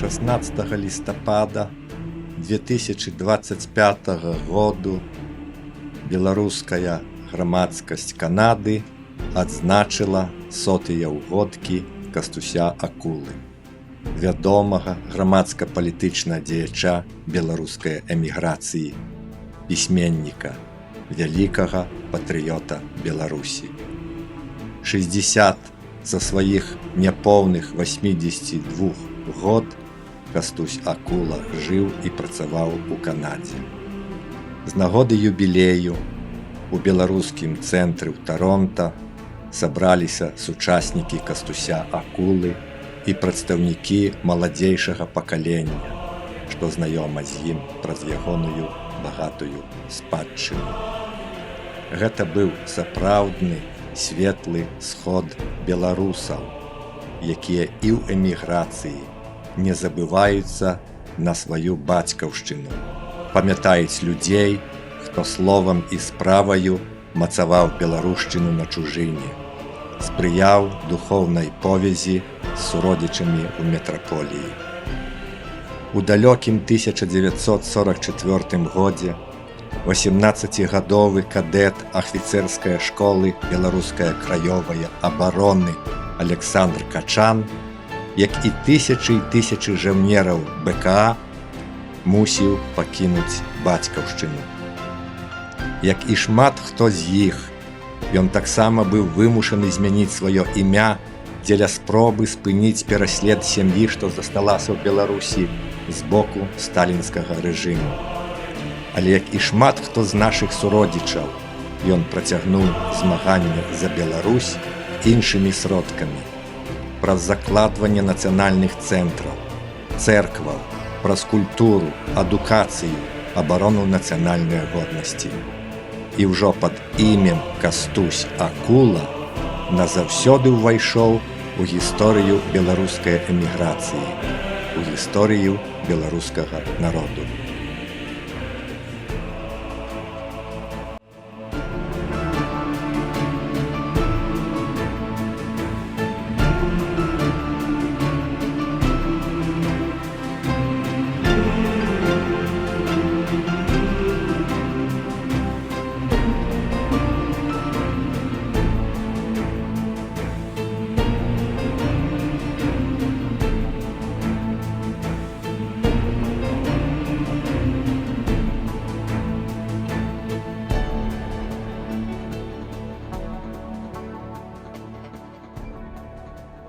16 лістапада 2025 году беларуская грамадскасць Канады адзначыла сотыя ўгодкі Кастуся Акулы, вядомага грамадска-палітычнага дзеяча беларускай эміграцыі, пісьменніка, вялікага патрыёта Беларусі. 60 са сваіх няпоўных 82 год Кастусь Акула жыў і працаваў у Канадзе. З нагоды юбілею у беларускім цэнтры ў Таронта сабраліся сучаснікі Кастуся Акулы і прадстаўнікі маладзейшага пакалення, што знаёма з ім праз ягоную багатую спадчыну. Гэта быў сапраўдны светлы сход беларусаў, якія і ў эміграцыі не забываюцца на сваю бацькаўшчыну, памятаюць людзей, хто словам і справаю мацаваў беларушчыну на чужыне, спрыяў духоўнай повязі з суродзічамі ў метраполіі. У далёкім 1944 годзе 18-гадовы кадэт афіцэрскай школы беларуская краёвая абароны Александр Качан, як і тысячы і тысячы жаўнераў БКА, мусіў пакінуць бацькаўшчыну. Як і шмат хто з іх, ён таксама быў вымушаны змяніць сваё імя дзеля спробы спыніць пераслед сям'і, што засталася ў Беларусі з боку сталінскага рэжыму. Але як і шмат хто з нашых суродзічаў, ён працягнуў змаганне за Беларусь іншымі сродкамі, праз закладванне нацыянальных цэнтраў, цэркваў, праз культуру, адукацыю, абарону нацыянальнай годнасці. І ўжо пад імем Кастусь Акула назаўсёды ўвайшоў у гісторыю беларускай эміграцыі, у гісторыю беларускага народу.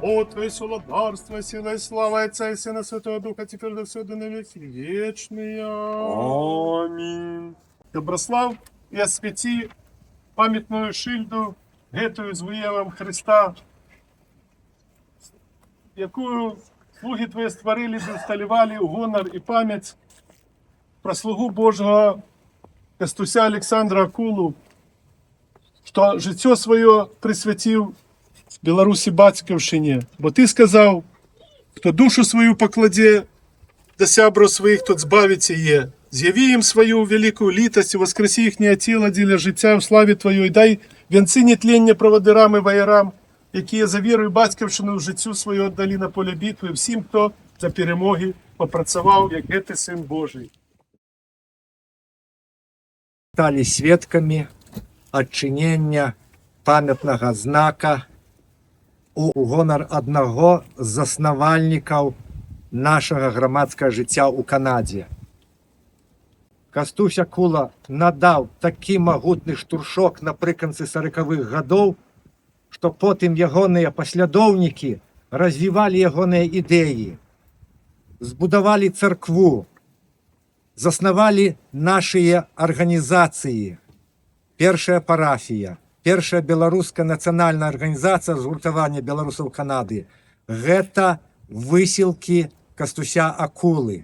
О, Твое суладарство, сила и слава Отца и Сына Святого Духа, теперь до всюду на веки вечные. Амінь. Доброслав і освяти пам'ятную шильду, гетую з виявом Христа, яку слуги Твої створили, усталювали у гонор і пам'ять про слугу Божого Кастуся Олександра Акулу, що життя своє присвятив Беларусі бацькаўшчыне, бо ты сказаў, хто душу сваю пакладзе да сябраў сваіх, тот збавіць яе. З'яві ім сваю вялікую літасць і воскресі іхняе цела дзеля жыцця ў славе Тваёй. Дай вянцы нетлення правадырам і ваярам, якія за веру і бацькаўшчыну ў жыццю сваю аддалі на поле бітвы, всім, хто за перемоги папрацаваў, як гэты Сын Божий. Сталі сведкамі адчынення памятнага знака у гонар аднаго з заснавальнікаў нашага грамадскага жыцця ў Канадзе. Кастусь Акула надаў такі магутны штуршок напрыканцы 40-х гадоў, што потым ягоныя паслядоўнікі развівалі ягоныя ідэі, збудавалі царкву, заснавалі нашыя арганізацыі. Першая парафія, першая беларуская нацыянальная арганізацыя згуртавання беларусаў Канады – гэта высілкі Кастуся Акулы.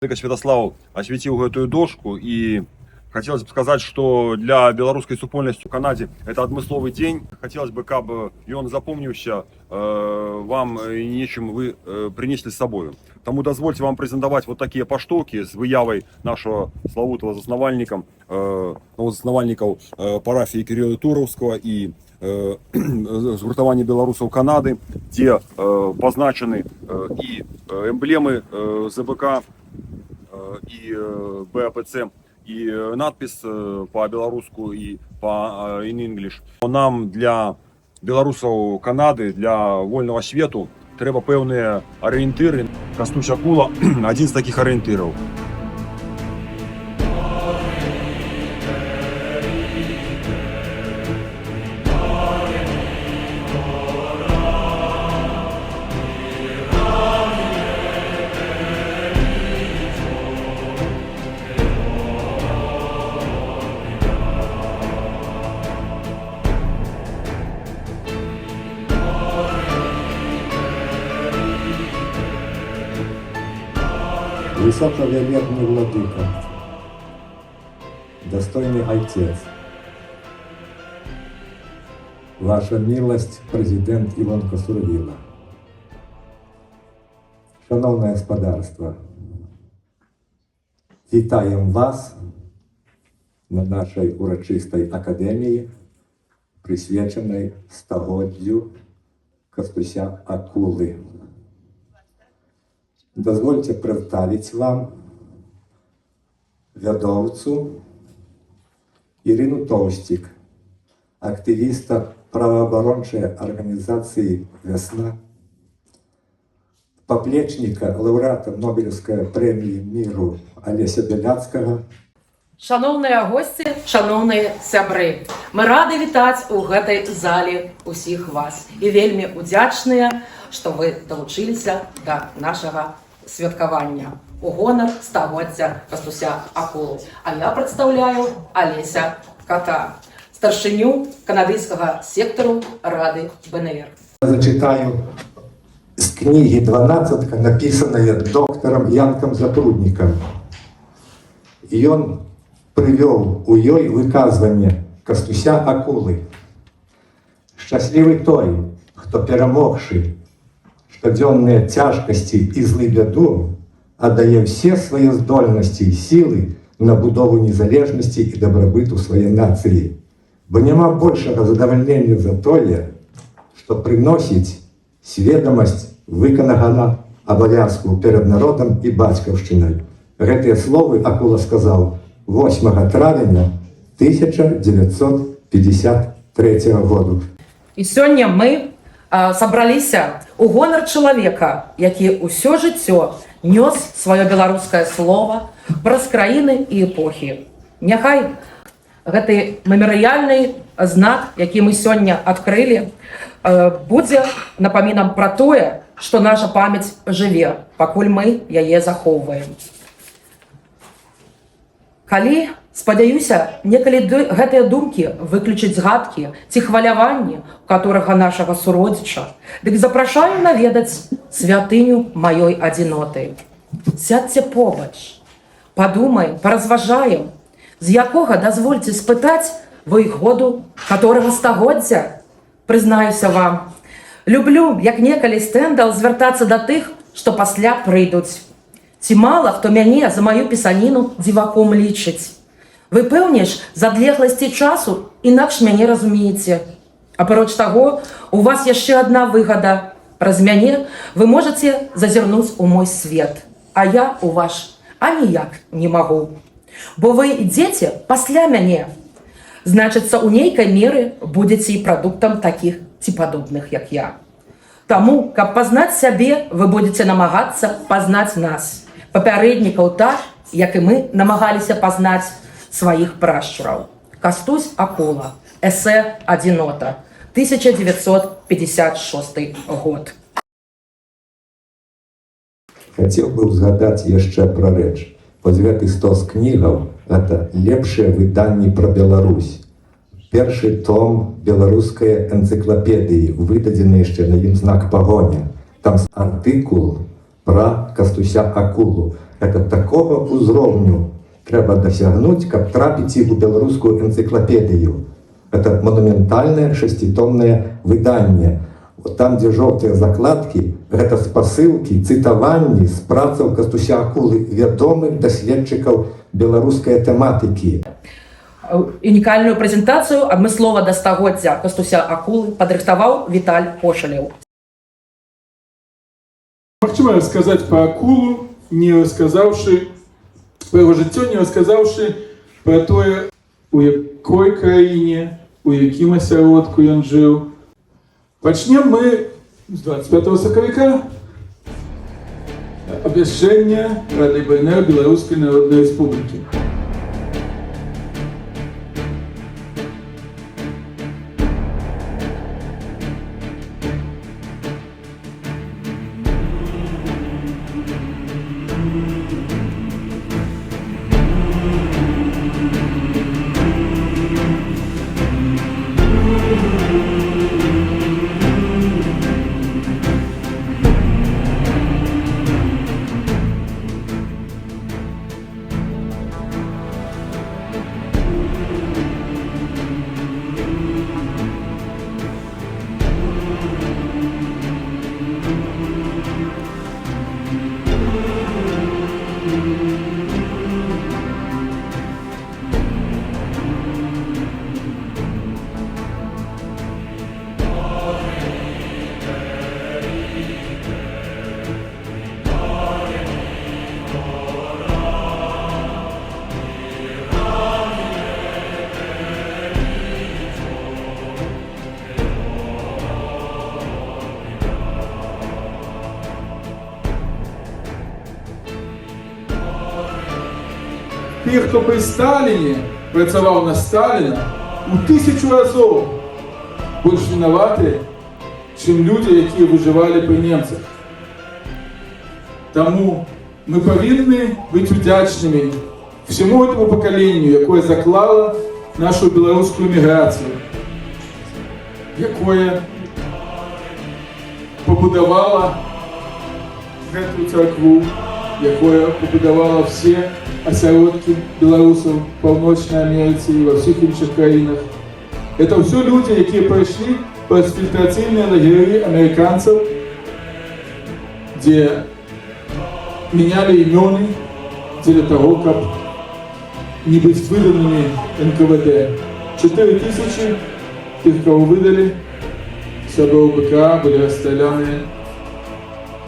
Святослав осветил эту дошку, и хотелось бы сказать, что для белорусской супольности в Канаде это адмысловый день. Хотелось бы, каб ён запомніўся вам и нечым вы принесли с собой. Тому дозвольте вам презентовать вот такие паштоўкі с выявой нашего славутого заснавальника, новозаснавальнікаў парафіі Кірыла Тураўскага и згуртавання беларусаў Канады. где позначены и эмблемы ЗБК, и БАПЦ, и надпись по-белоруску и по-in English. Нам для белорусов Канады, для вольного свету, треба певные ориентиры. Кастусь Акула – один из таких ориентиров. Высоковелерный владыка, достойный отец, ваша милость, президент Ілонка Сурвіла, шановне господарство, вітаємо вас на нашій урочистій академії, присвяченій стагоддю Кастуся Акули. Дозвольте представить вам вядоўцу Ирину Товстик, активиста правооборонной организации «Весна», поплечника, лауреата Нобелевской премии миру Олеся Беляцкага. Шановныя госці, шановныя сябры, мы рады вітаць у гэтай зале усіх вас і вельмі удзячныя, што вы далучыліся да нашага святкавання у гонар стагоддзя Кастуся Акулы. А я прадстаўляю Алеся Кота, старшыню канадыйскага сектару Рады БНР. Я зачитаю з книги «Дванадцатка», написанная доктором Янком Запрудником. И он привел у ёй выказванне Кастуся Акулы. «Шчаслівы той, хто перамогшы штодзённыя цяжкасці і злы бяду, аддае все свае здольнасці і сілы на будову незалежнасці і дабрабыту сваёй нацыі. Бо няма большага задавальнення за тое, што прыносіць сведамасць выкананага абавязку перад народам і бацькаўшчынай». Гэтыя словы Акула сказаў 8 травня 1953 году. І сёння мы сабраліся у гонар чалавека, які ўсё жыццё нёс сваё беларускае слово праз краіны і эпохі. Няхай гэты мемарыяльны знак, які мы сёння адкрылі, будзе напамінам пра тое, што наша памяць жыве, пакуль мы яе захоўваем. Калі, спадзяюся, некалі гэтыя думкі выключыць згадкі ці хваляванні, у которага нашага суродзіча, дык запрашаю наведаць святыню маёй адзіноты. Сядьце побач, падумаем, паразважаем, з якога, дазвольце спытаць, выйгоду которага стагоддзя. Прызнаюся вам, люблю, як некалі Стэндал, звяртацца да тых, што пасля прыйдуць. Ці мала хто мяне за маю пісаніну дзіваком лічыць. Вы, пэўнеш, з адлегласці часу інакш мяне разумееце. Апроч таго, у вас яшчэ адна выгада. Праз мяне вы можаце зазірнуць у мой свет, а я у ваш аніяк не магу. Бо вы ідзеце пасля мяне. Значыцца, у нейкай меры будзеце і прадуктам такіх ці падобных, як я. Таму, каб пазнаць сябе, вы будзеце намагацца пазнаць нас, папярэднікаў так, як і мы намагаліся пазнаць сваіх прашчураў. Кастусь Акула. Эсэ «Адзінота». 1956 год. Хацеў бы ўзгадаць яшчэ пра рэч. Вось гэты стос кнігаў – гэта лепшыя выданні пра Беларусь. Першы том беларускай энцыклапедыі, выдадзены яшчэ на ім знак пагоня. Там артыкул пра Кастуся Акулу. Гэта такога ўзроўню трэба дасягнуць, каб трапіць у беларускую энцыклапедыю. Это монументальное шеститомное выданне. Вот там, где желтые закладки, это спасылки, цитаванні з працаў Кастуся Акулы, вядомых даследчыкаў беларускай тэматыкі. Унікальную прэзентацыю адмыслова да стагоддзя Кастуся Акулы падрыхтаваў Віталь Кошалеў. Магчыма расказаць пра акулу, не расказаўшы пра яго жыццё, не расказаўшы пра тое, у якой краіне, у якім асяродку ён жыў. Пачнем мы з 25 сакавіка абвяшчэння Рады БНР Беларускай Народнай Рэспублікі. Тых, хто при Сталіне працаваў на Сталіна, у 1000 разоў больш вінаваты, чым людзі, якія выжывалі пры немцах. Таму мы павінны быць удзячнымі всему этому пакаленню, якое заклала нашу беларускую міграцыю, якое пабудавала гэтую царкву, якое пабудавала все асяродкі беларусаў в Паўночнай Амерыцы і ва ўсіх іншых краінах. Это ўсё людзі, якія прайшлі праз фільтрацыйныя лагеры амерыканцаў, дзе менялі імёны дзеля таго, каб не быць выданымі НКВД. 4000 тых, кого выдалі, сяброў БКА, былі расстраляныя,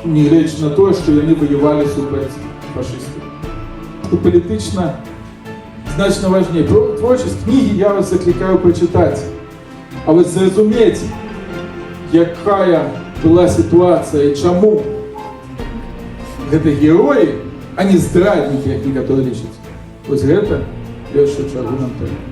нягледзячы на тое, што яны ваявалі супраць фашыстаў. Палітычна значна важней. Творчасць кнігі я вас заклікаю прачытаць. А вось зразумець, якая была сітуацыя і чаму гэта героі, а не здраднікі, як некаторыя лічаць. Вось гэта першую чаргу нам трэба.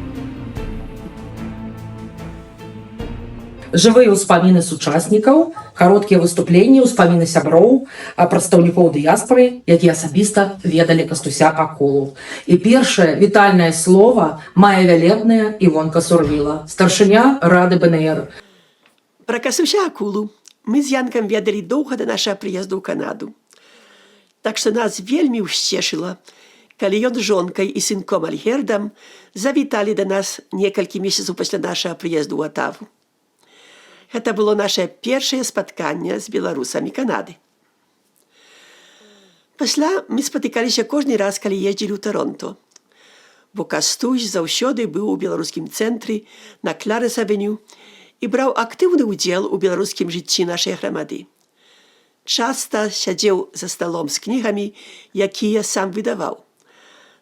Жывыя ўспаміны сучаснікаў, кароткія выступленні, ўспаміны сяброў, прадстаўнікоў дыяспары, якія асабіста ведалі Кастуся Акулу. І першае вітальнае слова мае вялетная Івонка Сурвіла, старшыня Рады БНР. Пра Кастуся Акулу мы з Янкам ведалі доўга да нашага прыезду ў Канаду. Так што нас вельмі ўсцешыла, калі ён з жонкай і сынком Альгердам завіталі да нас некалькі месяцаў пасля нашага прыезду ў Атаву. Гэта было наше першае спатканне з беларусамі Канады. Пасля мы спатыкаліся кожны раз, калі ездзілі ў Торонто, бо Кастусь заўсёды быў у беларускім цэнтры на Кларэнс-авеню і браў актыўны ўдзел у беларускім жыцці нашай грамады. Часта сядзеў за сталом з кнігамі, якія сам выдаваў.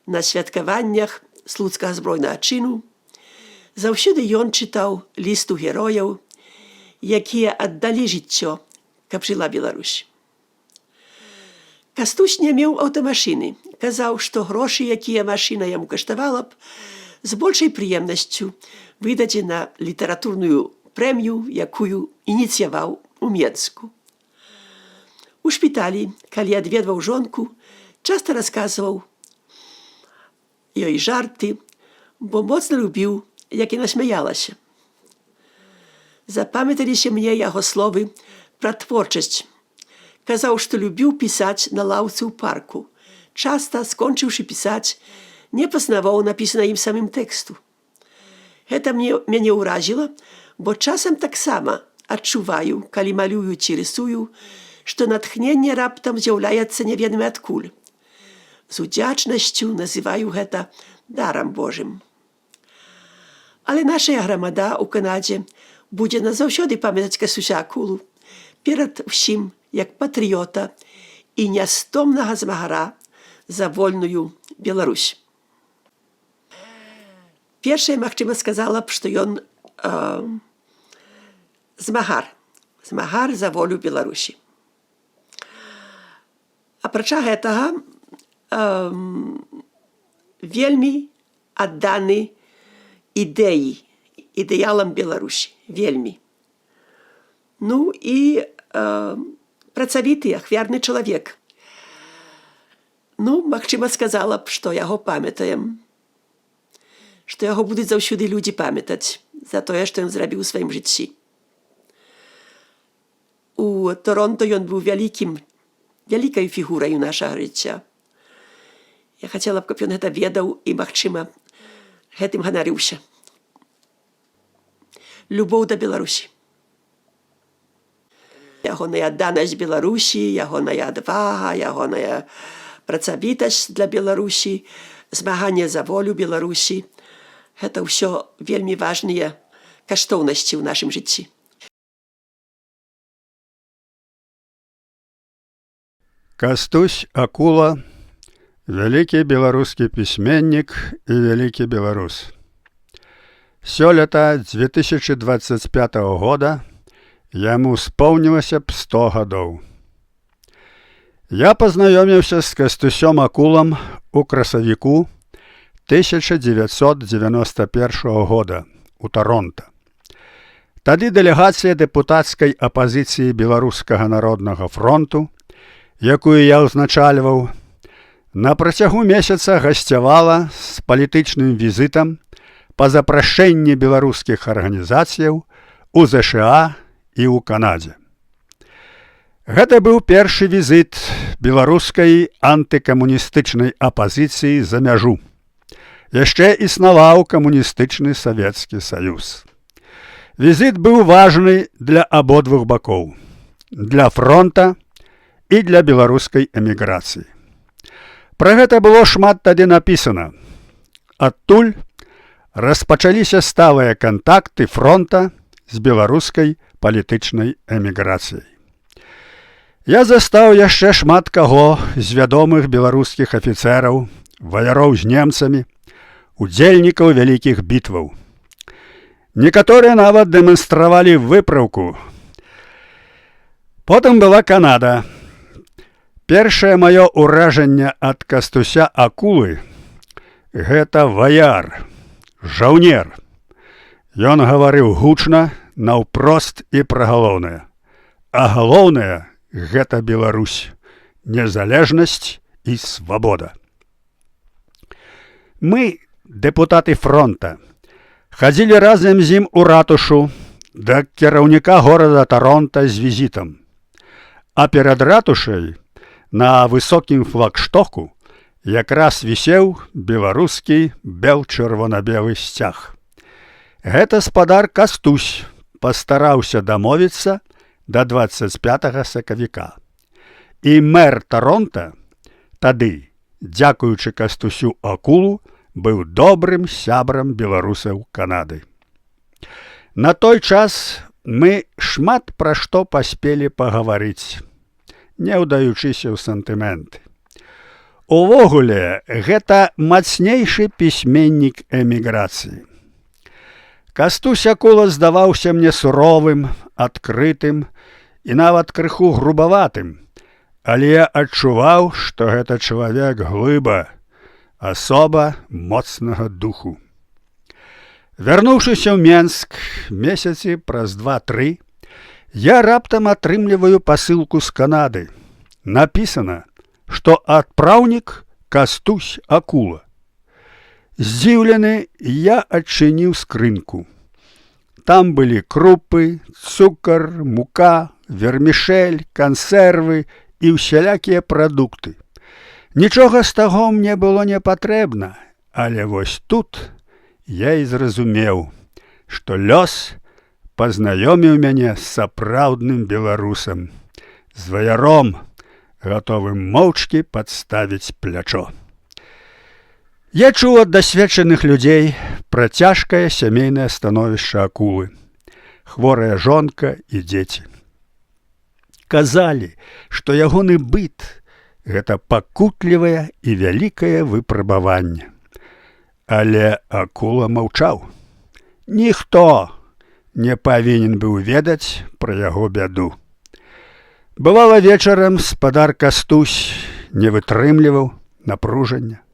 На святкаваннях слуцкага збройнага чыну заўсёды ён чытаў лісту герояў, якія аддалі жыццё, каб жыла Беларусь. Кастусь не меў аўтамашыны. Казаў, што грошы, якія машына яму каштавала б, з большай прыемнасцю выдадзе на літаратурную прэмію, якую ініцыяваў у Менску. У шпіталі, калі адведваў жонку, часта расказваў ёй жарты, бо моцна любіў, як яна смяялася. Запамяталіся мне яго словы пра творчасць. Казаў, што любіў пісаць на лаўцы ў парку. Часта, скончыўшы пісаць, не пазнаваў напісана ім самым тэксту. Гэта мяне ўразіла, бо часам таксама адчуваю, калі малюю ці рысую, што натхненне раптам з'яўляецца неведома адкуль. З удзячнасцю называю гэта дарам Божым. Але наша грамада ў Канадзе будзе назаўсёды памятаць Кастуся Акулу перад усім як патріота і нястомнага змагара за вольную Беларусь. Першае, магчыма, сказала б, што ён змагар за волю Беларусі. Апрача гэтага, вельмі адданы ідэалам Беларусі, вельмі. Ну і працавіты, ахвярны чалавек. Ну, магчыма, сказала б, што яго памятаем, што яго будуць заўсёды людзі памятаць за тое, што ён зрабіў у сваім жыцці. У Торонто ён быў вялікай фігурай нашага жыцця. Я хацела б, каб ён гэта ведаў і, магчыма, гэтым ганарыўся. Любоў да Беларусі. Ягоная адданасць Беларусі, ягоная адвага, ягоная працавітасць для Беларусі, змаганне за волю Беларусі. Гэта ўсё вельмі важныя каштоўнасці ў нашым жыцці. Кастусь Акула, вялікі беларускі пісьменнік і вялікі беларус. Сёлета 2025 года яму споўнілася б 100 гадоў. Я пазнаёміўся з Кастусём Акулам у красавіку 1991 года у Торонто. Тады дэлегацыя дэпутацкай апазіцыі Беларускага народнага фронту, якую я ўзначальваў, на працягу месяца гасцявала з палітычным візітам па запрашэнні беларускіх арганізацыяў у ЗША і ў Канадзе. Гэта быў першы візіт беларускай антыкамуністычнай апазіцыі за мяжу. Яшчэ існаваў камуністычны Савецкі Саюз. Візіт быў важны для абодвух бакоў, для фронта і для беларускай эміграцыі. Пра гэта было шмат тады напісана. Адтуль распачаліся сталыя кантакты фронта з беларускай палітычнай эміграцыяй. Я застаў яшчэ шмат каго з вядомых беларускіх афіцэраў, ваяроў з немцамі, удзельнікаў вялікіх бітваў. Некаторыя нават дэманстравалі выпраўку. Потым была Канада. Першае маё ўражанне ад Кастуся Акулы – гэта ваяр, жаўнер. Ён гаварыў гучна, наўпрост і пра галоўнае. А галоўнае – гэта Беларусь, незалежнасць і свабода. Мы, дэпутаты фронта, хадзілі разам з ім у ратушу да кіраўніка горада Торонто з візітам. А перад ратушай на высокім флагштоку якраз вісеў беларускі бел-чырвона-белы сцяг. Гэта спадар Кастусь пастараўся дамовіцца да 25 сакавіка. І мэр Торонто тады, дзякуючы Кастусю Акулу, быў добрым сябрам беларусаў Канады. На той час мы шмат пра што паспелі пагаварыць, не ўдаючыся ў сантыменты. Увогуле, гэта мацнейшы пісьменнік эміграцыі. Кастусь Акула здаваўся мне суровым, адкрытым і нават крыху грубаватым, але я адчуваў, што гэта чалавек глыба, асоба моцнага духу. Вярнуўшыся ў Менск месяцы праз 2-3, я раптам атрымліваю пасылку з Канады. Напісана, што адпраўнік Кастусь Акула. Здзіўлены, я адчыніў скрынку. Там былі крупы, цукар, мука, вермішэль, кансервы і ўсялякія прадукты. Нічога з таго мне было не патрэбна, але вось тут я і зразумеў, што лёс пазнаёміў мяне з сапраўдным беларусам, з ваяром, гатовым моўчкі падставіць плячо. Я чуў ад дасведчаных людзей пра цяжкае сямейнае становішча Акулы, хворая жонка і дзеці. казалі, што ягоны быт – гэта пакутлівае і вялікае выпрабаванне. Але акула маўчаў. Ніхто не павінен быў ведаць пра яго бяду. Бывала, вечарам спадар Кастусь не вытрымліваў напружання.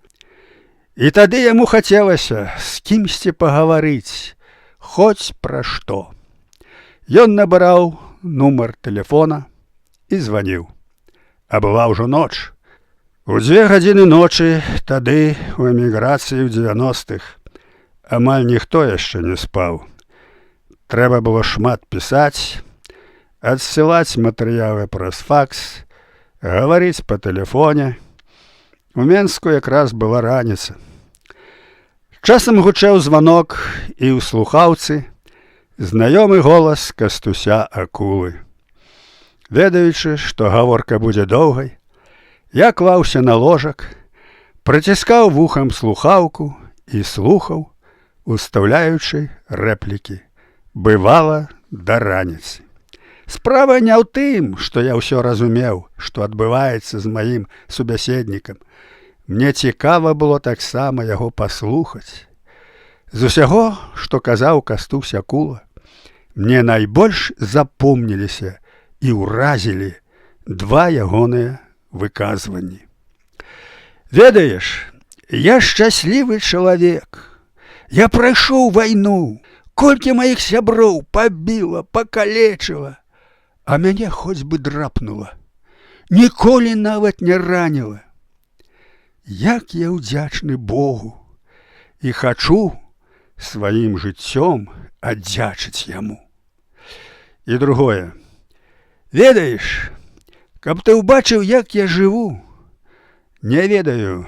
І тады яму хацелася з кімсьці пагаварыць, хоць пра што. Ён набыраў нумар тэлефона і званіў. А была ўжо ноч. У 2 гадзіны ночы тады у эміграцыі ў 90-х амаль ніхто яшчэ не спаў. Трэба было шмат пісаць, адсылаць матэрыялы праз факс, гаварыць па тэлефоне. У Менску якраз была раніца. Часам гучэў званок і ў слухаўцы знаёмы голас Кастуся Акулы. Ведаючы, што гаворка будзе доўгай, я клаўся на ложак, прыціскаў вухам слухаўку і слухаў, устаўляючы рэплікі. Бывала да раніцы. Справа не ў тым, што я ўсё разумеў, што адбываецца з маім субяседнікам. Мне цікава было таксама яго паслухаць. З усяго, што казаў Кастусь Акула, мне найбольш запомніліся і ўразілі 2 ягоныя выказванні. Ведаеш, я шчаслівы чалавек. Я прайшоў вайну, колькі маіх сяброў пабіла, пакалечыла, а мяне хоць бы драпнула. Ніколі нават не раніла. Як я ўдзячны Богу і хачу сваім жыццём аддзячыць яму. І другое. Ведаеш, каб ты ўбачыў, як я жыву, не ведаю,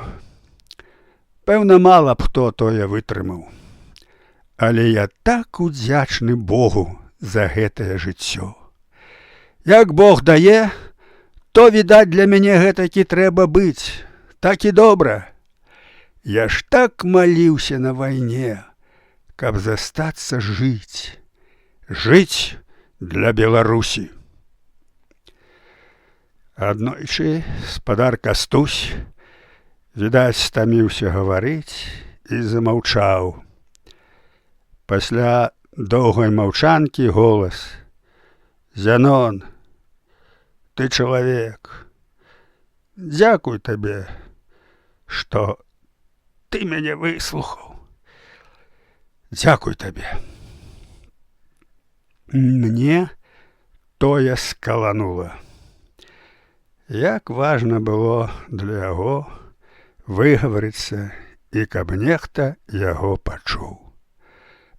пэўна, мала б хто тое вытрымаў. Але я так удзячны Богу за гэтае жыццё. Як Бог дае, то, відаць, для мяне гэтакі трэба быць, так і добра. Я ж так маліўся на вайне, каб застацца жыць, жыць для Беларусі. Аднойчы спадар Кастусь, відаць, стаміўся гаварыць і замаўчаў. Пасля доўгай маўчанкі голас: «Зянон, ты чалавек. Дзякуй табе, што ты мяне выслухаў. Дзякуй табе». Мне тое скаланула. Як важна было для яго выгаварыцца і каб нехта яго пачуў.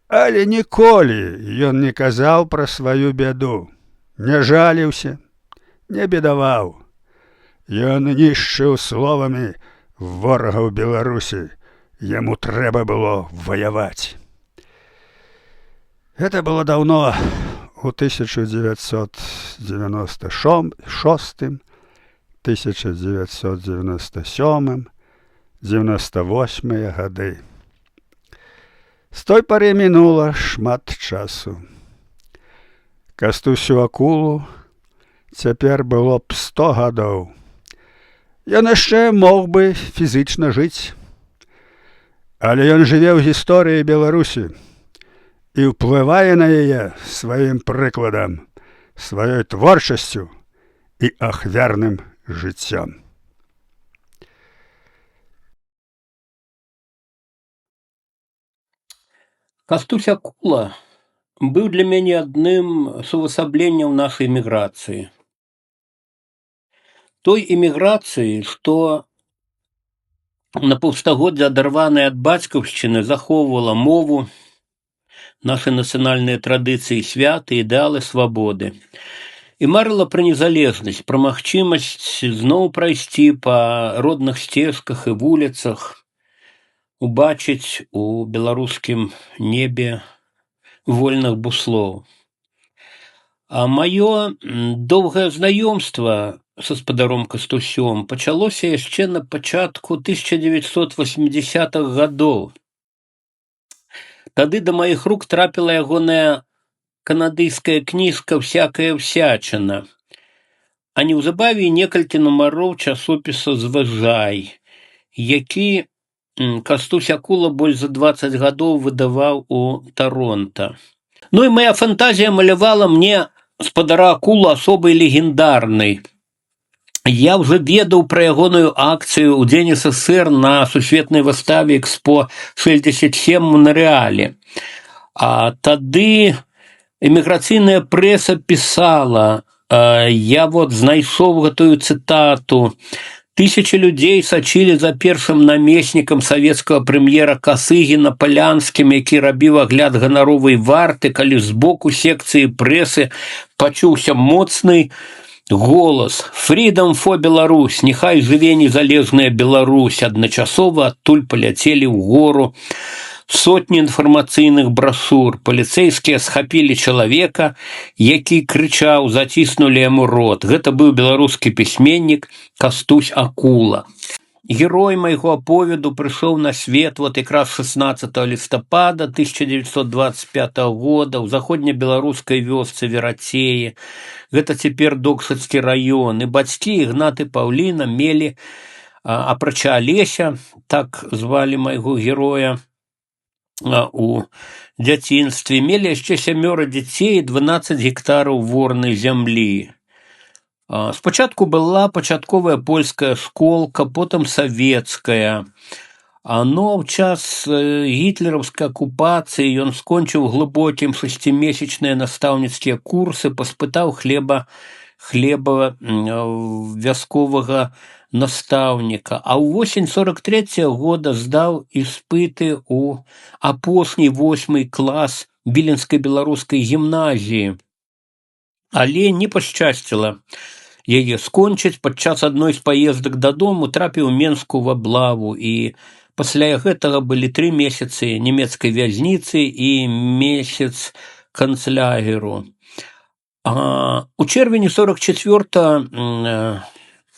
Але ніколі ён не казаў пра сваю бяду, не жаліўся, не бедаваў. Ён нішчыў словамі ворагаў Беларусі, яму трэба было ваяваць. Гэта было даўно, у 1996, 1997, 98 гады. З той пары мінула шмат часу. Кастусю Акулу цяпер было б 100 гадоў. Ён яшчэ мог бы фізічна жыць. Але ён жыве ў гісторыі Беларусі і ўплывае на яе сваім прыкладам, сваёй творчасцю і ахвярным жыццём. Кастусь Акула быў для мяне адным з увасабленняў нашай эміграцыі. Той эміграцыі, што на паўстагоддзя адарваная ад бацькаўшчыны захоўвала мову, нашы нацыянальныя традыцыі, святы, ідэалы свабоды. І марыла пра незалежнасць, пра магчымасць зноў прайсці па родных сцежках і вуліцах, убачыць у беларускім небе вольных буслоў. А маё доўгае знаёмства са спадаром Кастусём пачалося яшчэ на пачатку 1980-х гадоў. Тады да маіх рук трапіла ягоная канадыйская кніжка «Всякая всячына». а неўзабаве і некалькі нумароў часопіса «Зважай», які Кастусь Акула больш за 20 гадоў выдаваў у Таронта. Ну і моя фантазія малявала мне спадара Акулу асобай легендарнай. Я ўжо ведаў пра ягоную акцыю ў дзень СССР на сусветнай выставе Экспо 67 у Монрэале. А тады эміграцыйная прэса пісала, я вот знайшоў гэтую цытату: «Тысячи людей сочили за першым намеснікам савецкага прэм'ера Касыгіна Палянскім, які рабіў агляд ганаровай варты, калі з боку секцыі прэсы пачуўся моцны голас: «Freedom for Беларусь! Няхай жыве незалежная Беларусь!» Адначасова адтуль паляцелі ўгору сотні інфармацыйных брашур. Паліцэйскія схапілі чалавека, які крычаў, заціснулі яму рот. Гэта быў беларускі пісьменнік Кастусь Акула. Герой майго аповеду прыйшоў на свет вот якраз 16 лістапада 1925 года ў заходнебеларускай вёсцы Верацеі. Гэта цяпер Докшацкі раён. І бацькі Ігнат і Паўліна мелі, апрача Алеся, так звалі майго героя, у дзяцінстве, мелі яшчэ 7 дзяцей і 12 гектараў ворнай зямлі. Спачатку была пачатковая польская школка, потым савецкая. Но ў час гітлераўскай акупацыі ён скончыў глыбокім 6-месячныя настаўніцкія курсы, паспытаў хлеба вясковага настаўніка, а ў восень 43 года здаў іспыты ў апошні 8 клас Віленскай беларускай гімназіі. Але не пашчасціла яе скончыць. Падчас адной з паездак дадому трапіў у Менску в аблаву, і пасля гэтага былі 3 месяцы нямецкай вязніцы і месяц канцлягеру. У чэрвені 44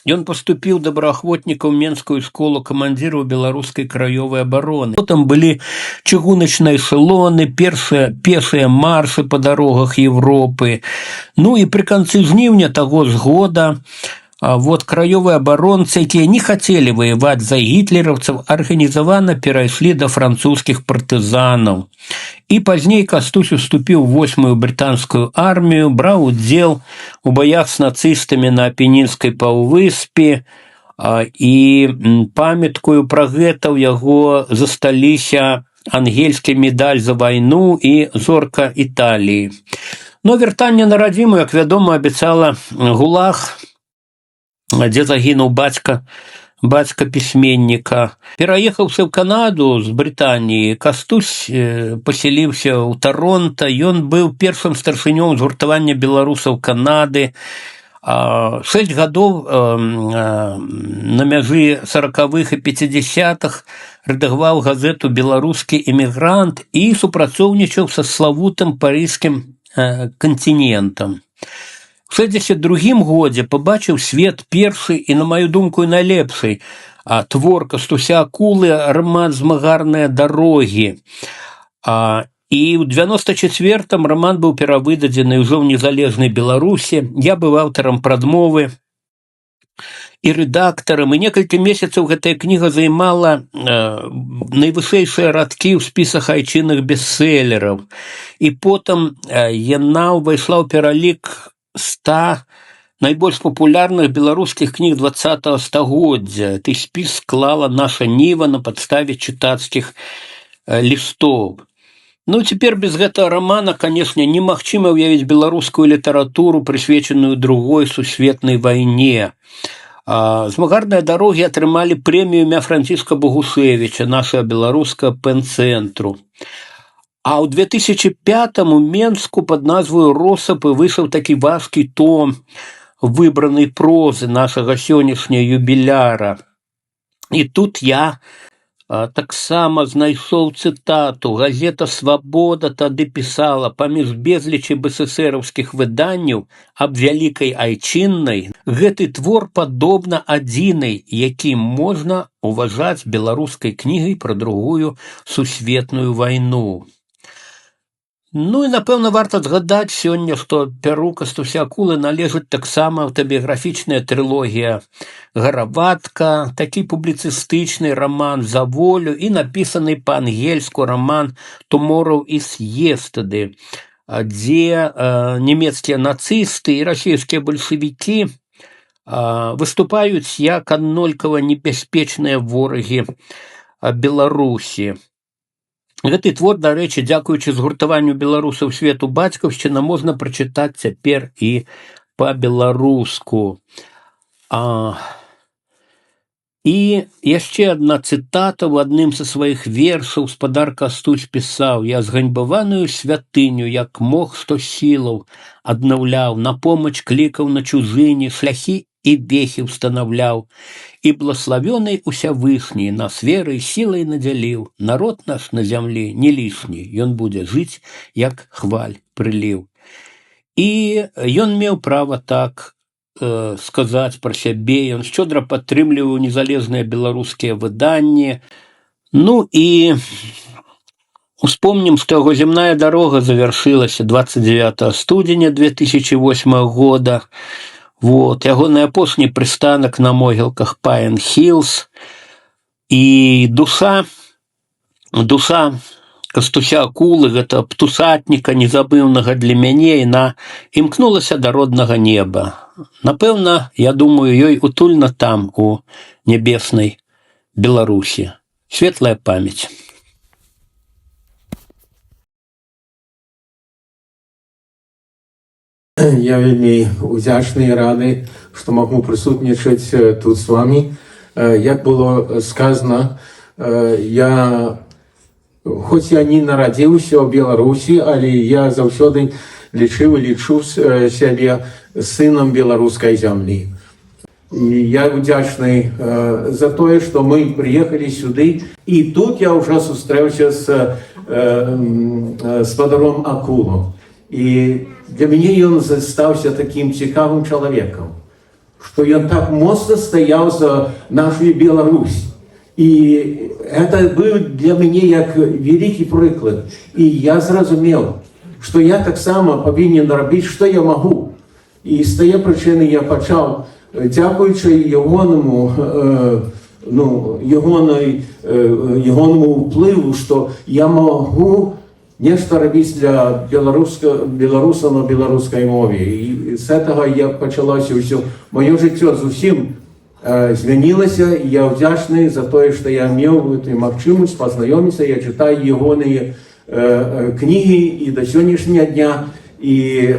ён паступіў добраахвотнікам у Менскую школу камандзіраў беларускай краёвай абароны. Потым былі чыгуначныя эшэлоны, пешыя маршы па дарогах Европы. Ну і пры канцы жніўня таго ж года краёвыя абаронцы, якія не хацелі ваяваць за гітлераўцаў, арганізавана перайшлі да французскіх партызанаў. І пазней Кастусь уступіў у 8-ю брытанскую армію, браў удзел у баях з нацыстамі на Апенінскай паўвыспе, і памяткаю пра гэта ў яго засталіся ангельскі медаль за вайну і зорка Італіі. Но вяртанне на радзіму, як вядома, абяцала ГУЛАГ, дзе загінуў бацька пісьменніка. Пераехаўся ў Канаду з Брытаніі, Кастусь паселіўся ў Таронта. Ён быў першым старшынём згуртавання беларусаў Канады. 6 гадоў на мяжы 40-х і 50-х рэдагаваў газету «Беларускі эмігрант» і супрацоўнічаў са славутым парыжскім кантынентам. У 62 годзе пабачыў свет першы і, на маю думку, найлепшы твор Кастуся Акулы раман «Змагарныя дарогі». І ў 94-м раман быў перавыдадзены ўжо ў незалежнай Беларусі. Я быў аўтарам прадмовы і рэдактарам, і некалькі месяцаў гэтая кніга займала найвышэйшыя радкі ў спісах айчынных бестселераў. І потым яна ўвайшла ў пералік 100 найбольш папулярных беларускіх кніг 20-го стагоддзя. Ты спіс склала наша Ніва на падставе чытацкіх лістоў. Ну, цяпер без гэтага рамана, канешне, немагчыма ўявіць беларускую літаратуру, прысвечаную другой сусветнай вайне. «Змагарныя дарогі» атрымалі прэмію імя Франціска Богушевіча, нашага беларускага пэн-цэнтру. А ў 2005-м у Менску пад назваю «Россыпы» выйшаў такі важкі том выбранай прозы нашага сённяшняга юбіляра. І тут я таксама знайшоў цытату. Газета «Свабода» тады пісала: «Паміж безлічы БССРаўскіх выданняў аб вялікай айчыннай гэты твор падобна адзінай, які можна уважаць беларускай кнігай пра другую сусветную вайну». Ну і напэўна варта згадаць сёння, што пяру Кастуся Акулы належыць таксама аўтабіяграфічная трылогія Гараватка, такі публіцыстычны раман «За волю» і напісаны па-ангельску раман «Tomorrow is Yesterday», дзе нямецкія нацысты і расійскія бальшавікі выступаюць як аднолькава небяспечныя ворагі Беларусі. Гэты твор, дарэчы, дзякуючы згуртаванню беларусаў свету бацькаўшчына, можна прачытаць цяпер і па-беларуску. І яшчэ адна цытата ў адным са сваіх вершаў спадар Кастусь пісаў: «Я зганьбаваную святыню, як мог 100 сілаў, аднаўляў, на помач клікаў на чужыне, шляхі і вехі ўстанаўляў. І блаславёны Усявышні нас верай сілай надзяліў. Народ наш на зямлі не лішні, ён будзе жыць, як хваль прыліў». І ён меў права так сказаць пра сябе, ён шчодра падтрымліваў незалежныя беларускія выданні. Ну і успомнім, што яго земная дарога завяршылася 29 студзеня 2008 года. Вот, ягоны апошні прыстанак на могілках Pine Hills. І душа Кастуся Акулы, гэта птусатніка незабыўнага для мяне, яна імкнулася да роднага неба. Напэўна, я думаю, ёй утульна там, у нябеснай Беларусі. Светлая памяць. Я вельмі удзячны і рады, што магу прысутнічаць тут з вами. Як было сказано, хоць я не нарадзіўся ў Беларусі, але я заўсёды лічыў і лічу сябе сынам беларускай зямлі. І я удзячны за тое, што мы прыехалі сюды, і тут я ўжо сустрэўся з спадаром Акулом. І для мяне ён застаўся такім цікавым чалавекам, што ён так моцна стаяў за нашу Беларусь. І гэта быў для мяне як вялікі прыклад. І я зразумеў, што я таксама павінен рабіць, што я магу. І з тае прычыны я пачаў, дзякуючы ягонаму ўплыву, што я магу нешта рабіць для беларусаў на беларускай мове. І з гэтага пачалося ўсё. Маё жыццё зусім змянілася, і я ўдзячны за тое, што я меў гэтую магчымасць пазнаёміцца. Я чытаю ягоныя кнігі і да сённяшняга дня, і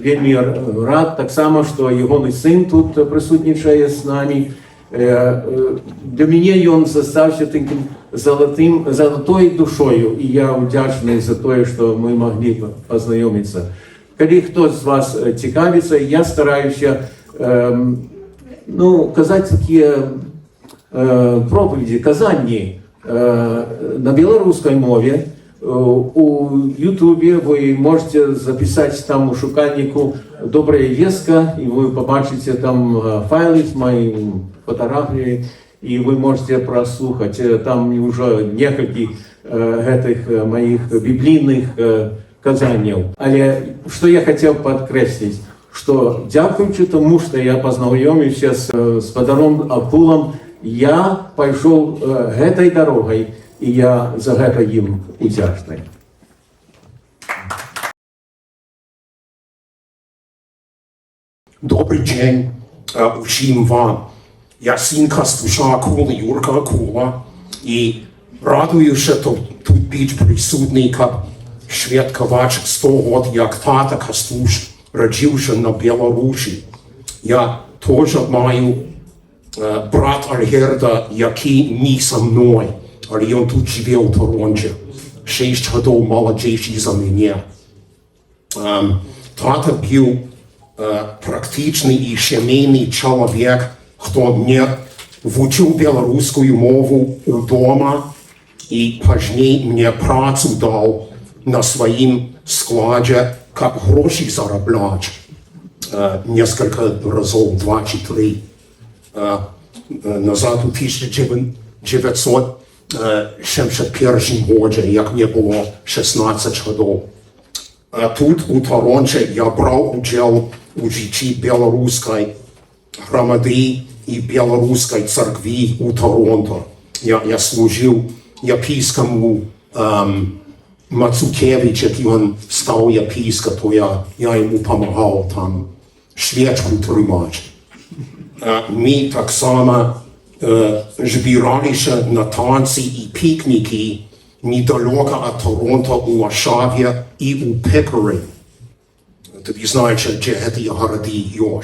вельмі рад таксама, што ягоны сын тут прысутнічае з намі. Для мяне ён застаўся такім золотой душою, і я удзячны за тое, што мы маглі пазнаёміцца. Калі хто з вас цікавіцца, я стараюся казаць такія проповеди, казанні на беларускай мове. У Ютубе вы можете записать там у шукальніку «Добрая вестка», и вы побачите там файлы с моим фотографией, и вы можете прослухать. Там уже некалькі гэтых моих біблійных казанняў. Але что я хотел подкрэсліць, что дзякуючы тому, что я пазнаёміўся с спадаром Акулам, я пайшоў гэтай дарогай, и я за гэта ім удзячны. Добрий день усім вам. Я син Кастуся Акули, Юрка Акула, і радуюся тут бути присутній, як святкувати 100 років, як тата Кастусь родився на Білорусі. Я теж маю брат Альгерда, який не со мною, але він тут живе у Торонто. 6 років молодший за мене. Тата був практичний і сімейний чоловік, хто мне вчив білоруську мову вдома і пізніше мені працю дав на своїм складі, як гроші заробляти. Несколько разів, 2 чи 3. Назад у 1971 році, як мені було 16 років. Тут у Торонто я брав уділ у житті білоруської громади і білоруської церкви у Торонто. Я служив єпископу Мацукевич, який він став єпископом, я йому допомагав там свічку тримати. Ми так само збиралися на танці і пікніки недалеко від Торонто у Варшаві і у Пікері. Тобі знаєш, де ці городи є.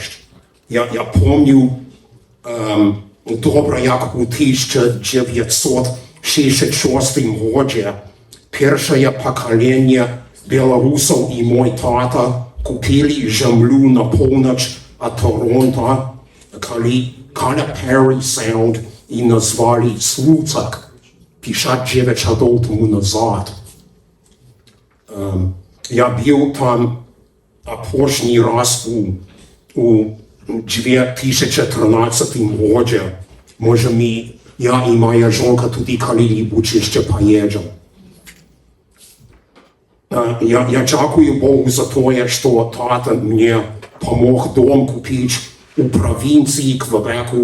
Я пам'ятаю добре, як у 1966 році перше покоління білорусів і мій тато купили землю на північ від Торонто, коли Перрі Саунд, і назвали Слуцак 59 років тому назад. Я був там останній раз у 2013 році. Може, я і моя жінка туди коли-небудь ще поїдемо. Я дякую Богу за те, що тато мені помог дом купити у провінції Квебеку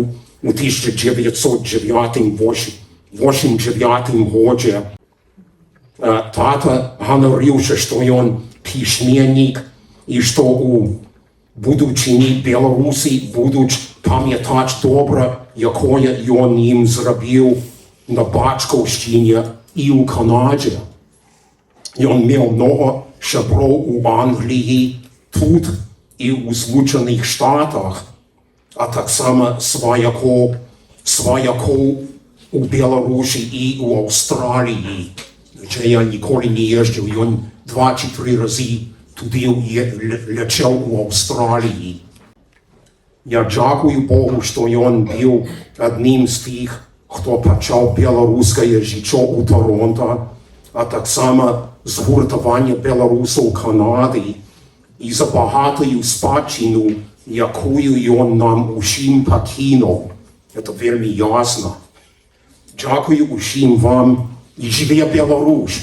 у 1989 році. Тато говорив, що він письменник і що у будучині Білорусі будуть пам'ятати добре, яке він їм зробив на батьківщині і у Канаді. Він мав много шабров у Англії, тут і у Сполучених Штатах, а так само свояков у Білорусі і у Австралії, де я ніколи не їздив. Він 2-3 рази туди летів у Австралії. Я дякую Богу, що він був одним з тих, хто почав білоруське життя у Торонто, а так само згуртування білорусів Канади і за багатою спадщину, яку він нам усім покинув. Це вельми ясно. Дякую усім вам і живе Білорусь!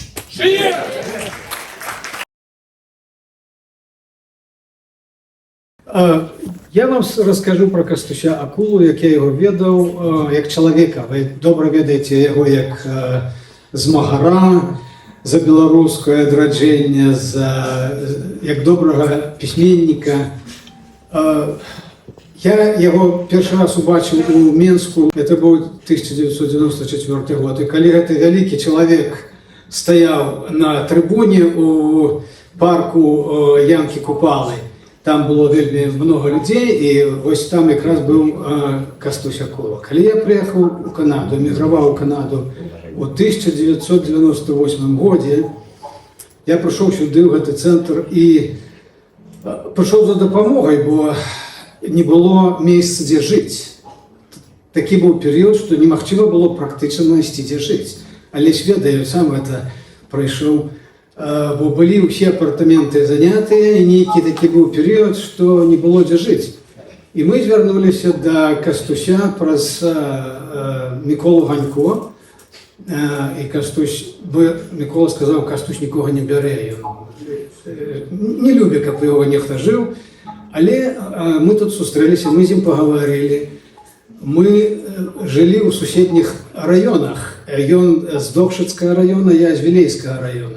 Я вам розкажу про Костуся Акулу, як я його відав, як чоловіка. Ви добре відаєте його як змагара за білоруське відродження, як доброго письменника. Я його перший раз побачив у Мінську, це був 1994 рік. І коли цей великий чоловік стояв на трибуні у парку Янки Купали, там було вельми много людей, і ось там якраз був Костусь Акула. Коли я приїхав у Канаду, емігрував у Канаду у 1998 році, я прийшов сюди в цей центр і прийшов за допомогою, бо не було місця, де жити. Такий був період, що неможливо було практично знайти, де жити. Але ж я сам це пройшов. Бо були всі апартаменти зайняті, і некий такий був період, що не було де жити. І ми звернулися до Костуся через Миколу Ганько. І Костусь, бо Микола сказав, Костусь нікого не бере. Не любить, як його ніхто жив. Але ми тут зустрілися, ми з ним поговорили. Ми жили у сусідніх районах. Він з Довшицького району, я з Вілейського району.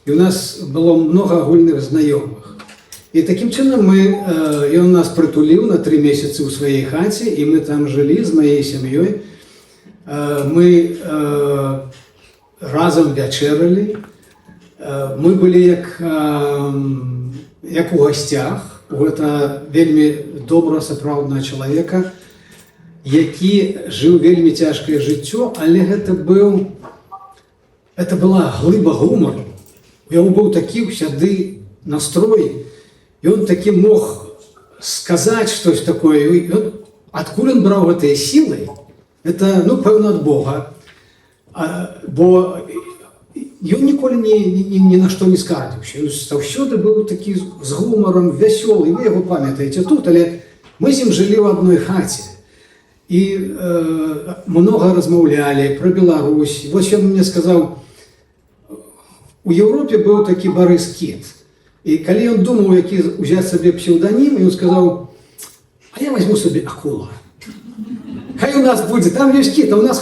І у нас було много агульних знайомих. І таким чином він нас притулив на 3 місяці у своїй хаті, і ми там жили з моєю сім'єю. Ми разом вечеряли. Ми були як у гостях у цього вельми доброго, справжнього чоловіка, який жив вельми тяжке життя, але це була глиба гумору. У нього був такий сяди настрой, і він таки мог сказати щось таке. Откуда він брав цієї сили? Це, певно, від Бога. Бо він ніколи ні на що не скаржився. Він завжди був такий з гумором, веселий. Ви його пам'ятаєте тут, але ми з ним жили в одній хаті. І много розмовляли про Білорусь. Ось він мені сказав, у Європі був такий Борис Кіт. І коли він думав, який взяти собі псевдонім, він сказав, а я візьму собі Акула. Хай у нас буде, там є кіт, а у нас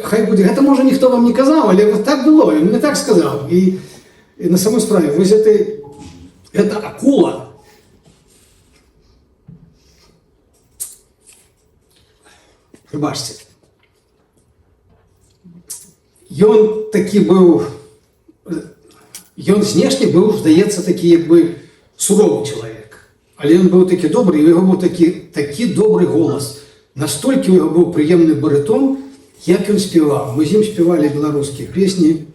хай буде. Це може ніхто вам не казав, але так було, він мені так сказав. І на самой справі, ви взяти, це Акула. Вибачте. Ён такі быў, ён знешне быў, здаецца, такі як бы суровы чалавек. Але ён быў такі добры, і у яго быў такі добры голас. Настолькі у яго быў прыемны барытон, як ён спяваў. Мы з ім спявалі беларускія песні.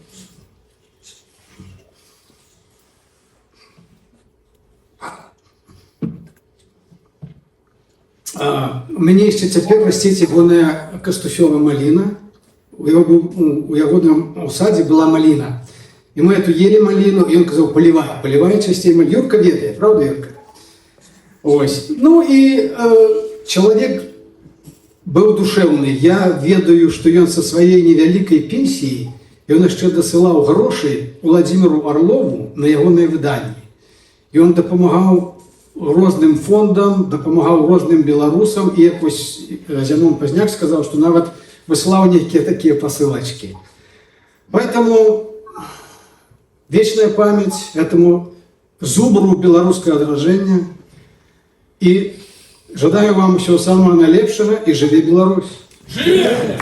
У мяне яшчэ цяпер расціць ягоная кастусёва маліна. У ягоным садзе была маліна. І мы эту ели маліну, і ён казаў, палівай часцей маліну. Юрка ведае, правда, Юрка? Ось. Ну і чалавек быў душэўны. Я ведаю, што ён са сваёй невялікай пенсіі, ён яшчэ дасылаў грошы Владзіміру Арлову на ягоныя выданні. І ён дапамагаў розным фондам, дапамагаў розным беларусам, і як вось Зянон Пазняк сказаў, што нават выслаў нейкія такія пасылачкі. Поэтому вечная памяць этому зубру беларускага адраджэння. І жадаю вам усього самого найлепшага, і жыве Беларусь! Жыве!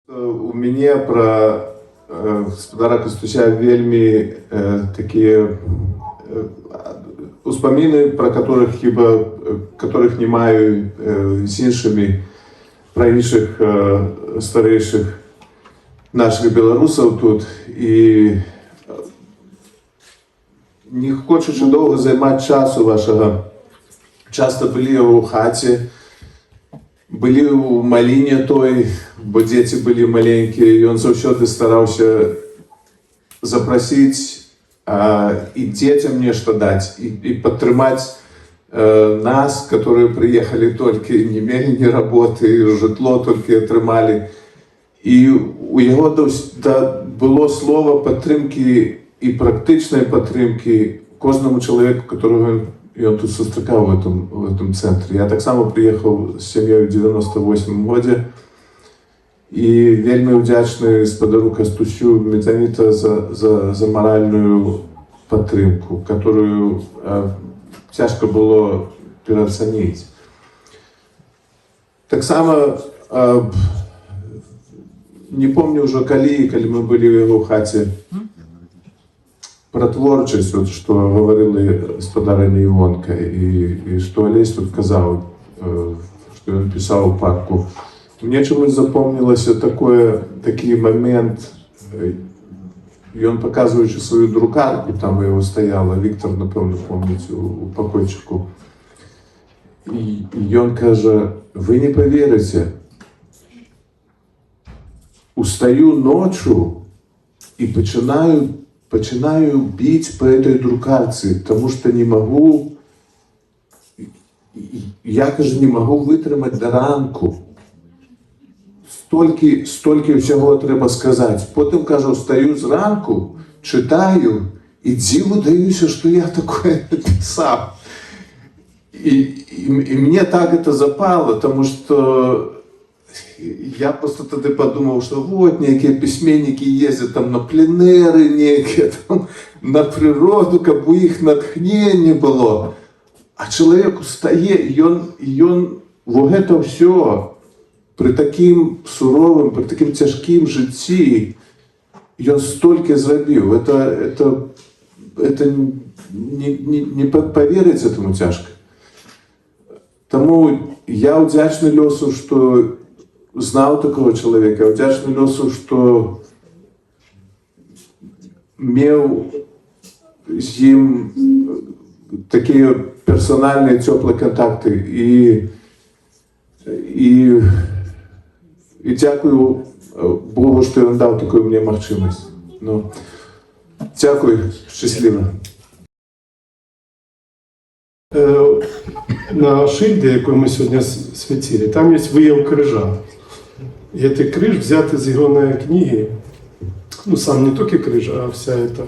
У мяне пра гаспадара Кастуся вельмі такія успаміны, пра которых не маю з іншымі, пра іншых старэйшых наших беларусаў тут. І не хочучы доўга займаць часу вашага, часта былі ў хаце, былі ў маліне той, бо дзеці былі маленькія, ён заўсёды стараўся запрасіць і дзецям нешта даць, і падтрымаць нас, которые прыехалі толькі, не мелі ні работы, жытло толькі атрымалі. І у яго было слова падтрымкі і практычнай падтрымкі кожнаму чалавеку, которого ён тут сустракаў в этом цэнтры. Я таксама прыехаў з сям'ёй у 98 годзе і вельмі ўдзячны гаспадару Кастусю менавіта за маральную падтрымку, которую цяжка было пераацаніць. Таксама не помню ўжо калі мы былі ў яго хаце, пра творчасць, што гаварыла гаспадарыня Івонка, і што Алесь тут казаў, што ён пісаў у парку. Мне чамусь запомнілася такі момент, ён паказваючы сваю друкарку, там у яго стаяла, Віктор, напэўна, помніць, у пакойчыку. І ён кажа, вы не поверыце, устаю ночью и начинаю бить по этой друкарці, потому что не могу, я, кажу, не могу вытрымаць до ранку. Столькі всього треба сказати. Потім, кажу, встаю зранку, читаю і диву даюся, що я такое написав. И мне так это запало, потому что я просто тогда подумал, что вот некие письменники ездят там на пленеры, некие там на природу, как бы их натхнение было. А человек устає, і он вот это все при таким суровым, при таким тяжким житті, он столько зробив. Это не поверить этому тяжко. Тому я вдячний льосу, що знав такого чоловіка, вдячний льосу, що мав з ним такі персональні, теплі контакти. І дякую Богу, що він дав таку мені можливість. Ну, дякую, щасливо. На шильді, яку ми сьогодні святили, там є вияв крижа. І цей криж взятий з його книги ну сам не тільки криж, а вся эта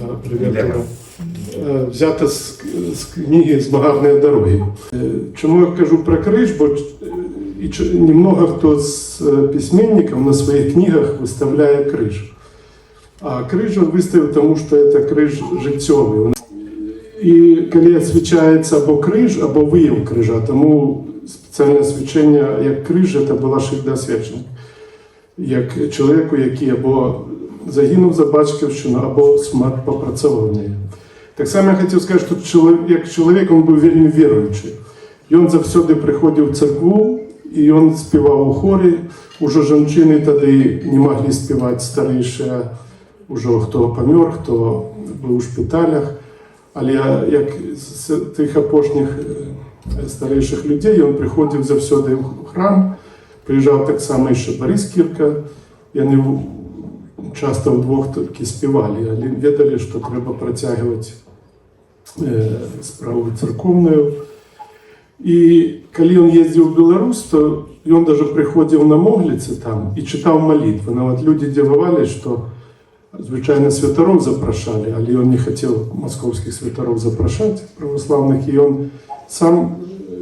абревіатура, взята з книги «Змагальні дороги». Чому я кажу про криж? Бо немного хто з письменників на своїх книгах виставляє криж. А криж він виставив, тому що це криж життєвий. І коли освічається або криж, або вияв крижа, тому спеціальне свячення як криж, це була завжди свяченик. Як чоловіку, який або загинув за батьківщину, або смерть попрацював в неї. Так само я хотів сказати, що як чоловік він був вельми віруючий. Він завжди приходив в церкву, і він співав у хорі. Уже жінки тоді не могли співати старіші, уже хто помер, хто був у шпиталях. Але як з тих опошніх старіших людей, він приходив завжди в храм. Приїжджав так само ще Борис Кірка. Вони часто вдвох тільки співали, але відали, що треба протягувати справу церковну. І коли він їздив в Білорусь, то він навіть приходив на Моглиці там і читав молитви. Но от люди дивували, що звичайно святоров запрошали, але він не хотів московських святоров запрошати православних, і він сам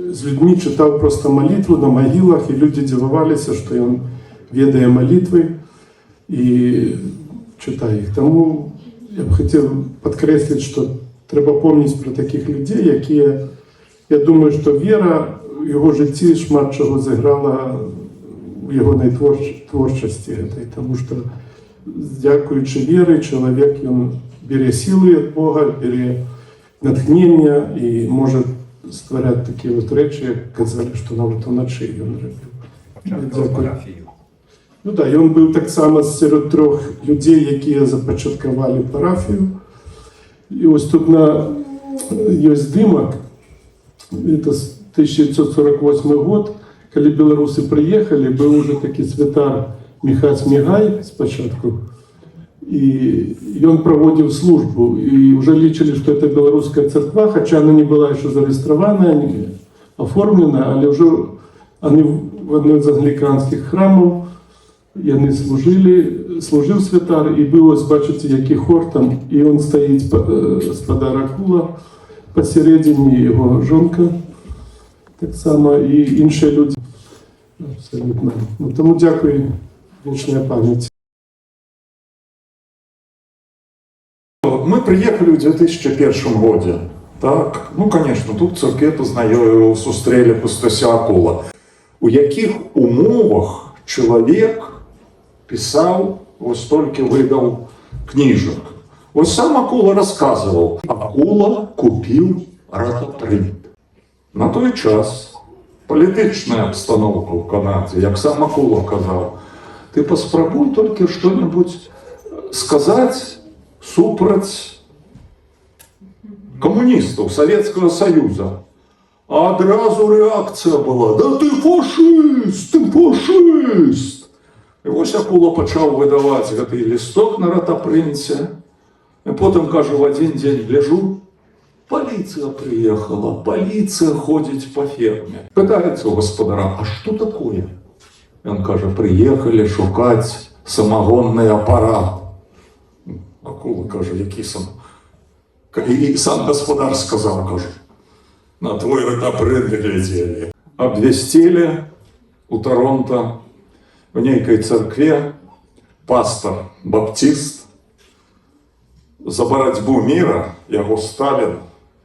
з людьми читав просто молитву на могилах, і люди дивувалися, що він ведає молитви і читає їх. Тому я б хотів підкреслити, що треба пам'ятати про таких людей, які, я думаю, що віра в його житті шмат чого зіграла в його творчості. Тому що, дякуючи вірі, чоловік він бере сили від Бога, бере натхнення і може створяти такі от речі, як казали, що навіть вночі він робив. Ну так, він був так само серед трьох людей, які започаткували парафію. І ось тут є здимок, це 1948 год, коли білоруси приїхали, був вже такий святар Михась Мігай спочатку, і він проводив службу, і вже лічили, що це білоруська церква, хоча вона не була ще зареєстрована, не оформлена, але вже вони в одному з англіканських храмів, вони служив святар, і було, бачите, який хор там, і він стоїть господар Акула, посередині його жінка, так само, і інші люди. Абсолютно. Ну, тому дякую, вічна пам'ять. Мы приехали в 2001 году. Так, ну, конечно, тут церкви познаю сустріли Костуся Акула. У яких умовах чоловік писав, ось тільки видав книжок. Ось сам Акула розказував. Акула купив ротопринт. На той час політична обстановка в Канаді, як сам Акула казав, ти поспробуй тільки що-небудь сказати супроть комуністів Совєтського Союзу. А одразу реакція була: «Да ти фашист, ти фашист!» І ось Акула почав видавати цей листок на ротопринті. І потім, каже, в один день гляжу, поліція приїхала, поліція ходить по фермі. Питається у господара: а що таке? Він каже: приїхали шукати самогонний апарат. Акула каже: який сам? І сам господар сказав, каже: на твой ротопринт глядели. Обвестили у Торонто в некой церкве пастор баптист за боротьбу мира, яго Сталин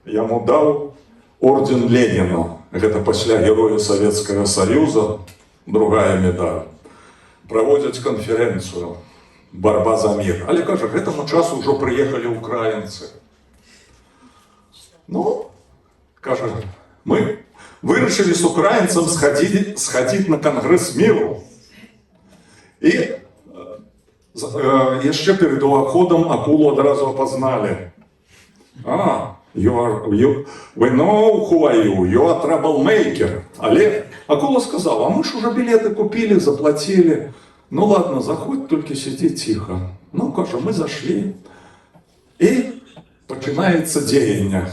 ему дал орден Ленина. Это після Героя Советского Союза, другая медаль. Проводять конференцию «Борьба за мир». Але, каже, к этому часу уже приехали украинцы. Ну, каже, мы вирішили с украинцем сходить на Конгресс миру. И еще перед уходом Акулу одразу опознали. We know who are you, you are troublemaker. Але Акула сказал: а мы ж уже билеты купили, заплатили. Ну ладно, заходь, только сиди тихо. Ну, каже, мы зашли. И починается деяние.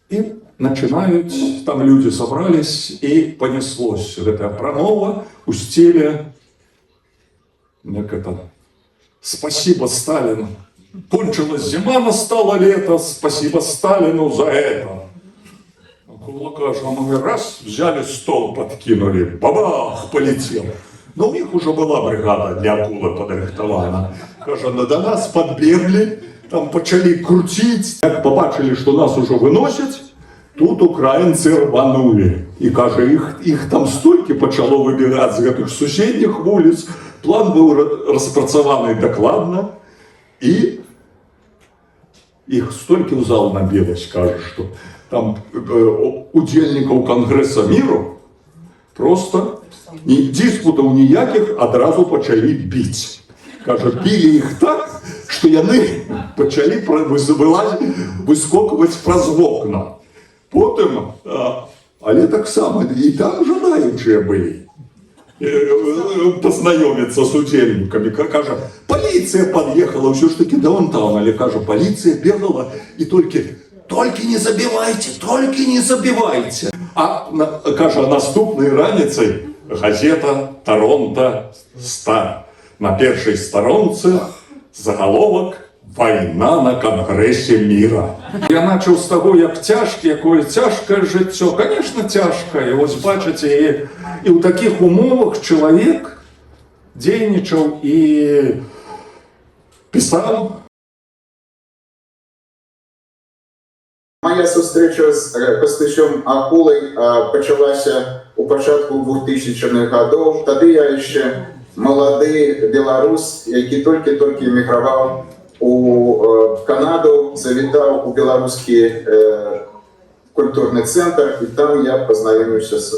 И начинают, там люди собрались, и понеслось. Это промова у стиле, як это, Спасибо, Сталин. Кончилась зима, настало лето, спасибо Сталину за это. Акула каже, а мы раз взяли стол, подкинули, бабах, полетел. Но у них уже была бригада для акулы подрихтована. Каже, ну до нас подбегли, там почали крутить. Як побачили, що нас уже виносять, тут українці рванули. І каже, їх там стільки почало вибігати з гэтых сусідніх вулиць. План був розпрацьований докладно. І їх стільки в зал набилось, каже, що там удільників Конгресу миру просто диспутів ніяких одразу почали бити. Каже, били їх так, що вони почали вискокувати праз окна. Потім, але так само, і там желаючі були познайомитися з удільниками. Каже, поліція під'їхала, все ж таки даунтаун. Але каже, поліція бігала і тільки не забивайте. А каже, наступної раніці газета «Торонто Стар». На першій сторонці заголовок «Війна на Конгресі міра». Я почав з того, якое тяжке життя. Звісно, тяжке. І ось бачите, і в таких умовах чоловік дійничав і писав. Моя зустріча з Костусем Акулою почалася у початку 2000-х років. Тоді я ще молодий білорус, який тільки емігрував у Канаду, завітав у білоруський культурний центр, і там я познайомився з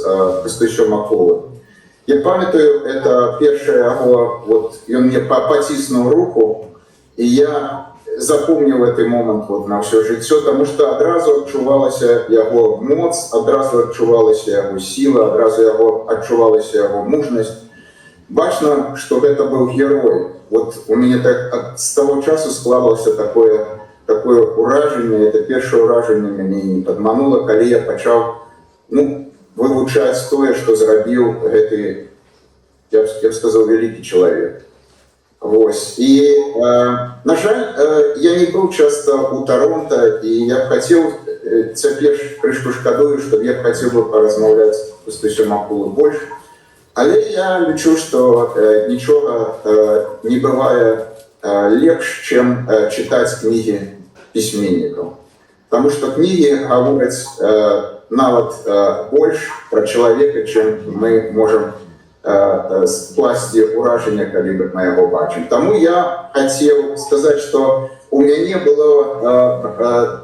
Костусем Акулою. Я пам'ятаю, це перше його, він мені потиснув руку, і я запомнив цей момент на все життя, тому що одразу відчувалася його моць, одразу відчувалася його сила, одразу відчувалася його мужність. Бачно, що це був герой. У мене так з того часу склалося таке ураження, це перше ураження мене не підмануло, коли я почав вивчати те, що зробив цей, я б сказав, великий чоловік. І, на жаль, я не був часто у Торонто, і я б хотів, це трішки шкодую, що я б хотів би порозмовляти з Костусем Акулою більше. Але я відчув, що нічого не буває легше, ніж читати книги письменників. Тому що книги говорять навіть більше про чоловіка, ніж ми можемо скласти ураження, коли ми його бачимо. Тому я хотів сказати, що у мене було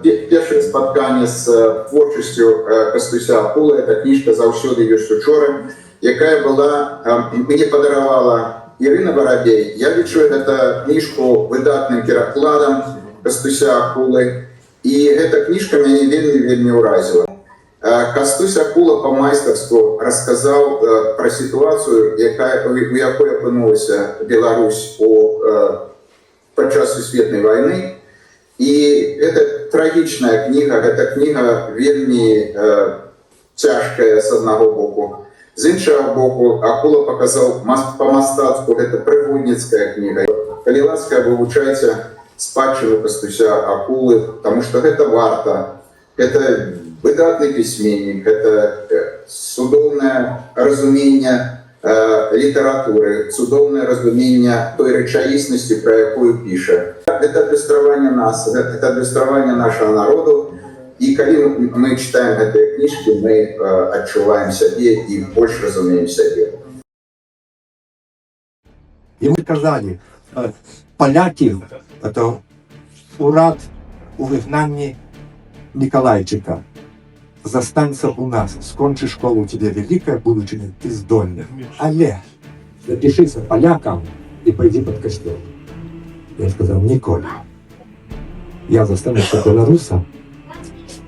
перше споткання з творчістю Костуся Акули. Ця книжка «Завсюди є учора», яка була, мені подарувала Ірина Воробей. Я відчув цю книжку видатним перекладом Костуся Акули. І ця книжка мене вельми уразила. Костусь Акула по-майстерську розказав про ситуацію, у якій опинилася Білорусь під час Всесвітньої війни. І це трагічна книга, ця книга вельми тяжка з одного боку. З іншого боку, Акула показав по мистецтву, це пригодницька книга. Коли ласка, вивчайте спадщину Костуся Акули, тому що це варто. Це видатний письменник, це судовне розуміння літератури, судовне розуміння той речаїсності, про яку пише. Це ілюстрування нас, це ілюстрування нашого народу. І коли ми читаємо ці книжки, ми відчуваємо себе і більше розуміємо себе. І ми казали, поляків, це уряд у вигнанні Николайчика. Застанься у нас, скончи школу, у тебе велика будучиня, ти здольна. Але запишися полякам і пойди під костел. Я сказав, ніколи. Я застануся білорусом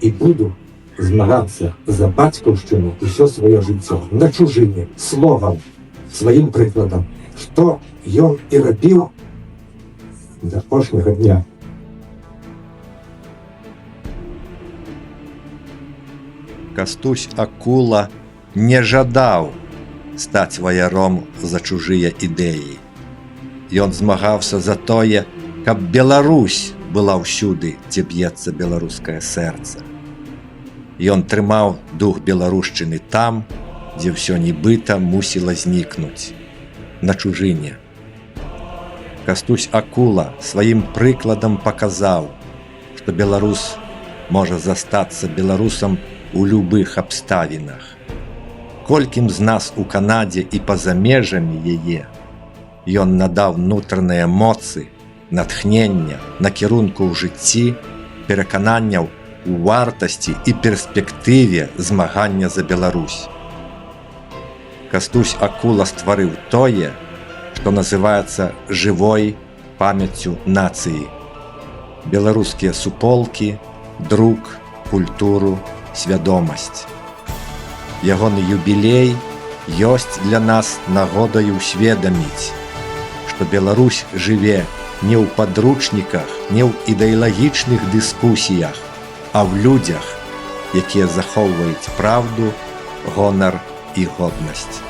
і буду змагатися за батьківщину усе своє життя. На чужині, словом, своїм прикладом. Що він і робив до кожного дня. Костусь Акула не жадаў стаць ваяром за чужыя ідэі. ён змагаўся за тое, каб Беларусь была ўсюды, дзе б'ецца беларускае сэрца. Ён трымаў дух беларушчыны там, дзе ўсё нібыта мусіла знікнуць, на чужыне. Кастусь Акула сваім прыкладам паказаў, што беларус можа застацца беларусам у любых абставінах. Колькім з нас у Канадзе і па-за межамі яе ён надаў нутраныя моцы, натхнення, накірунку ў жыцці, перакананняў у вартасці і перспектыве змагання за Беларусь. Кастусь Акула стварыў тое, што называецца жывой памяццю нацыі. Беларускія суполкі, друк, культуру, свядомасць. Ягоны юбілей ёсць для нас нагодай усведаміць, што Беларусь жыве не ў падручніках, не ў ідэалагічных дыскусіях, а ў людзях, якія захоўваюць праўду, гонар і годнасць.